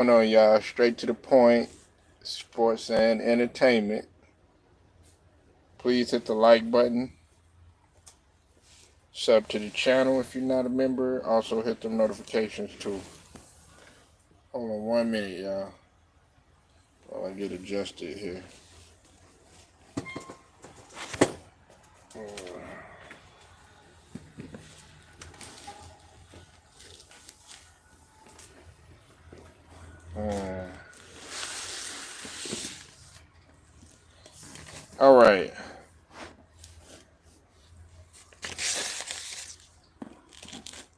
Going on, y'all? Straight to the point, sports and entertainment. Please hit the like button. Sub to the channel if you're not a member. Also hit the notifications too. Hold on 1 minute, y'all. While I get adjusted here. Uh, all right.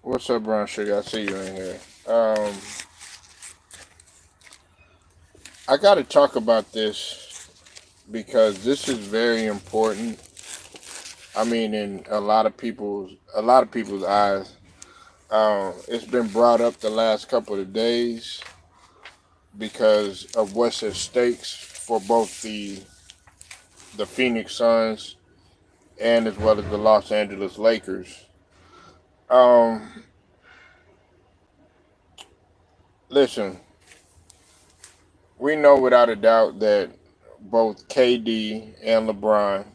What's up, Brown Sugar? I see you in here. I got to talk about this because this is very important. I mean, in a lot of people's eyes. It's been brought up the last couple of days because of what's at stakes for both the Phoenix Suns and as well as the Los Angeles Lakers. Um, Listen, we know without a doubt that both KD and LeBron,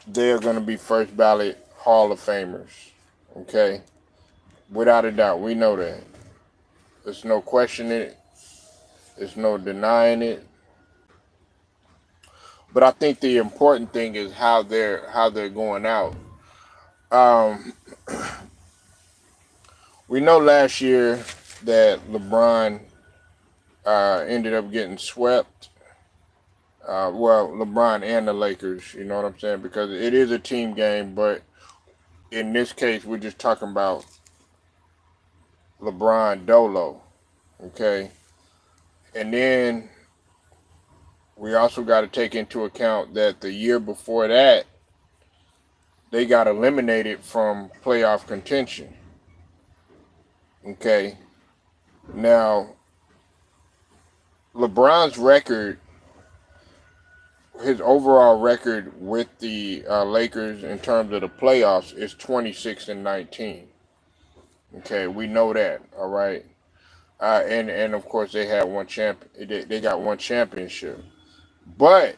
they are going to be first ballot Hall of Famers. Okay, without a doubt, we know that. There's no questioning it. There's no denying it. But I think the important thing is how they're going out. Um, we know last year that LeBron ended up getting swept. Well, LeBron and the Lakers, you know what I'm saying? Because it is a team game, but in this case, we're just talking about LeBron Dolo, okay? And then we also got to take into account that the year before that, they got eliminated from playoff contention, okay? Now, LeBron's record, his overall record with the Lakers in terms of the playoffs is 26-19. Okay, we know that. All right, and of course they had one champ. They got one championship. But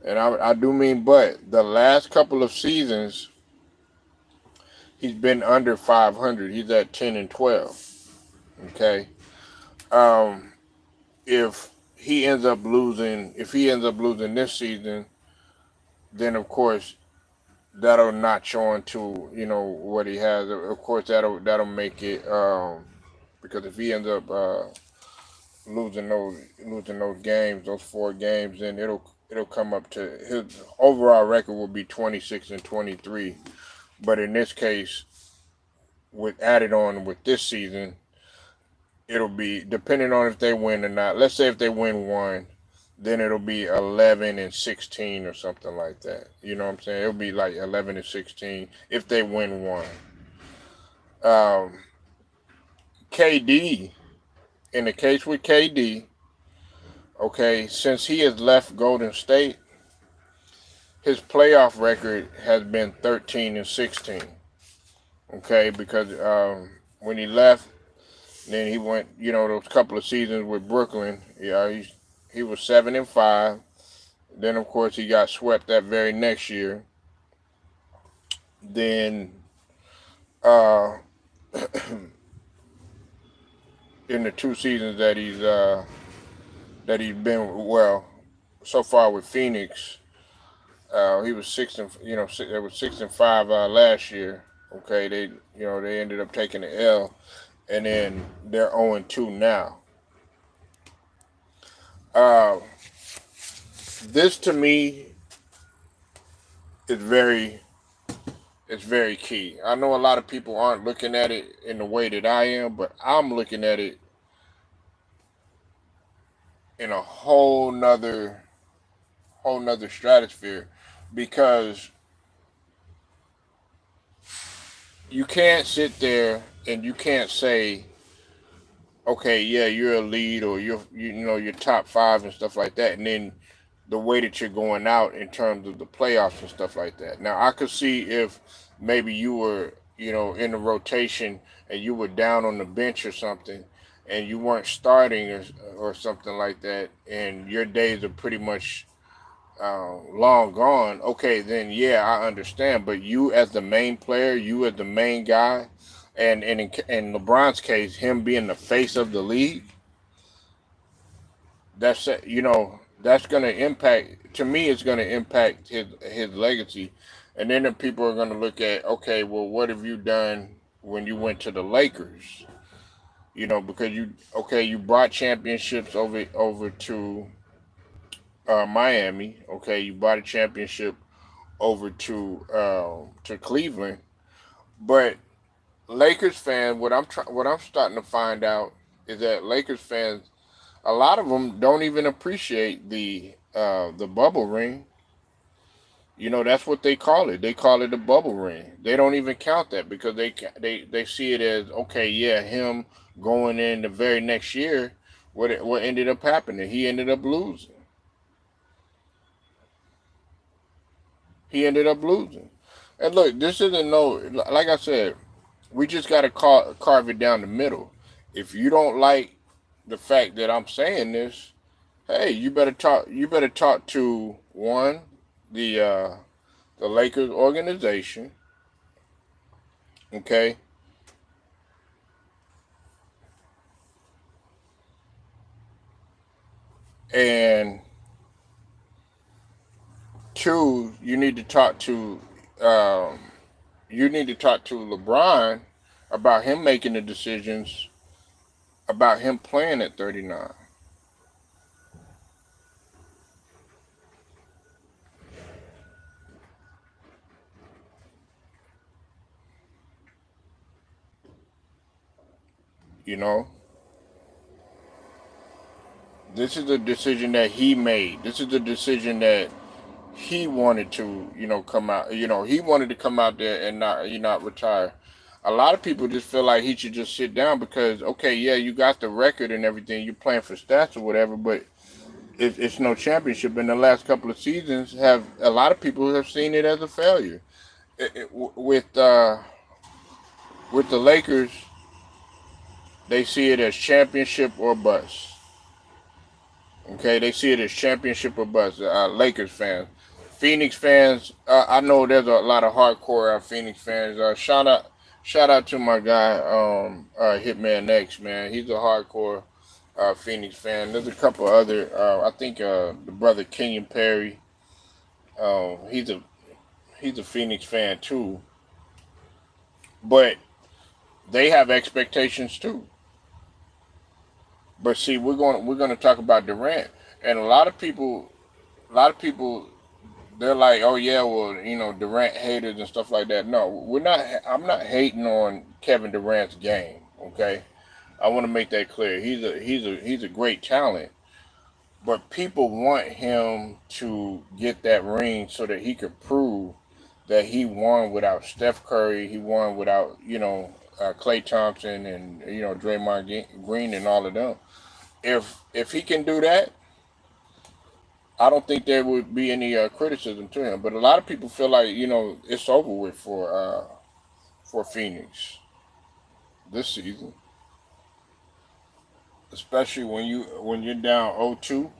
and I do mean but the last couple of seasons he's been under 500. He's at 10-12. Okay, um, if he ends up losing this season, then of course that'll notch on to what he has. Of course that'll make it because if he ends up losing those games, those 4 games, then it'll come up to his overall record will be 26-23. But in this case, with added on with this season, it'll be depending on if they win or not. Let's say if they win one, then it'll be 11-16 or something like that. You know what I'm saying? It'll be like 11-16 if they win one. Um, KD, in the case with KD, okay, since he has left Golden State, his playoff record has been 13-16. Okay, because when he left, then he went, those couple of seasons with Brooklyn. Yeah, he was 7-5. Then of course he got swept that very next year. Then uh, in the 2 seasons that he's been so far with Phoenix, he was it was 6-5 last year. Okay, they ended up taking the L, and then they're 0-2 now. Uh, this to me is very key. I know a lot of people aren't looking at it in the way that I am, but I'm looking at it in a whole nother stratosphere because you can't sit there and you can't say, okay, yeah, you're a lead or you're top 5 and stuff like that, and then the way that you're going out in terms of the playoffs and stuff like that. Now, I could see if maybe you were, in the rotation and you were down on the bench or something, and you weren't starting or something like that, and your days are pretty much long gone, okay, then yeah, I understand. But you as the main player, you as the main guy, and in LeBron's case, him being the face of the league, that's going to impact. To me, it's going to impact his legacy, and then the people are going to look at, okay, well, what have you done when you went to the Lakers? Because you brought championships over to Miami. Okay, you brought a championship over to Cleveland, but Lakers fans, what I'm starting to find out is that Lakers fans, a lot of them don't even appreciate the bubble ring. That's what they call it. They call it a bubble ring. They don't even count that because they see it as, okay, yeah, him going in the very next year. What ended up happening? He ended up losing. He ended up losing. And look, this isn't no, like I said, we just got to carve it down the middle. If you don't like the fact that I'm saying this, hey, you better talk. You better talk to one, the uh, the Lakers organization, okay, and two, um, you need to talk to LeBron about him making the decisions about him playing at 39. You know, this is a decision that he made. This is a decision that he wanted to, come out. He wanted to come out there and not retire. A lot of people just feel like he should just sit down because, okay, yeah, you got the record and everything, you're playing for stats or whatever, but it's no championship. In the last couple of seasons, have a lot of people have seen it as a failure. With the Lakers, they see it as championship or bust. Okay, they see it as championship or bust. Lakers fans, Phoenix fans. I know there's a lot of hardcore Phoenix fans. Shout out to my guy, Hitman X. Man, he's a hardcore Phoenix fan. There's a couple other. I think the brother Kenyon Perry. He's a Phoenix fan too. But they have expectations too. But see, we're going to talk about Durant, and a lot of people they're like, oh yeah, well, Durant haters and stuff like that. No, we're not. I'm not hating on Kevin Durant's game. Okay, I want to make that clear. He's a great talent, but people want him to get that ring so that he could prove that he won without Steph Curry. He won without Klay Thompson and Draymond Green and all of them. If he can do that, I don't think there would be any criticism to him. But a lot of people feel like it's over with for Phoenix this season, especially when you're down 0-2.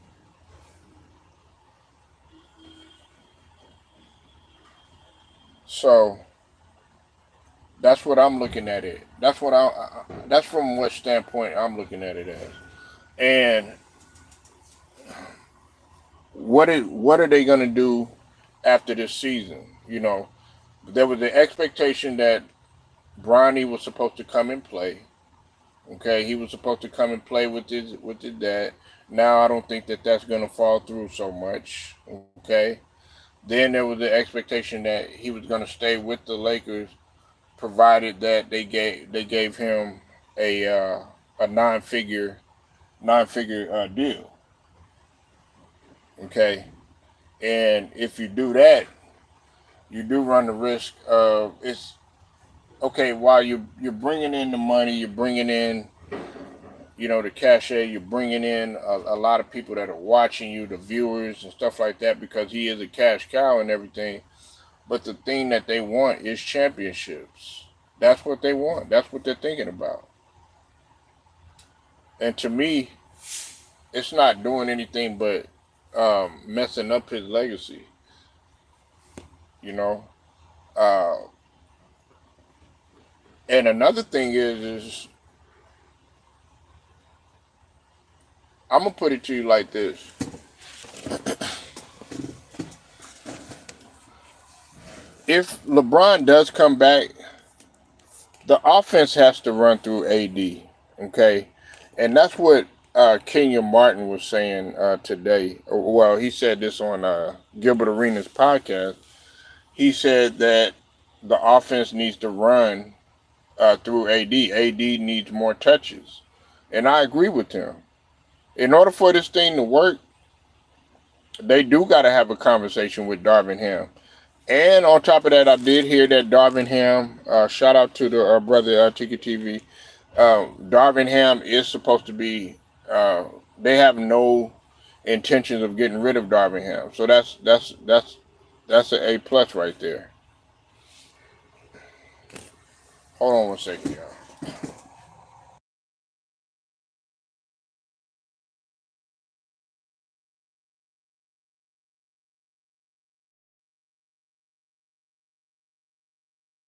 So that's what I'm looking at it. That's from what standpoint I'm looking at it as. And what are they gonna do after this season? There was the expectation that Bronny was supposed to come and play. Okay, he was supposed to come and play with his dad. Now I don't think that that's gonna fall through so much. Okay. Then there was the expectation that he was gonna stay with the Lakers, provided that they gave him a nine figure deal. Okay, and if you do that, you do run the risk of it's okay while you're bringing in the money, you're bringing in the cachet, you're bringing in a lot of people that are watching you, the viewers and stuff like that, because he is a cash cow and everything. But the thing that they want is championships. That's what they want. That's what they're thinking about. And to me, it's not doing anything but messing up his legacy. You know. Uh, and another thing is I'm gonna put it to you like this: if LeBron does come back, the offense has to run through AD. Okay, and that's what Kenya Martin was saying today. Well, he said this on Gilbert Arenas' podcast. He said that the offense needs to run through AD. AD needs more touches, and I agree with him. In order for this thing to work, they do got to have a conversation with Darvin Ham. And on top of that, I did hear that Darvin Ham, shout out to the brother Tiki TV, Darvin Ham is supposed to be, they have no intentions of getting rid of Darvin Ham. So that's an A plus right there. Hold on one second, y'all.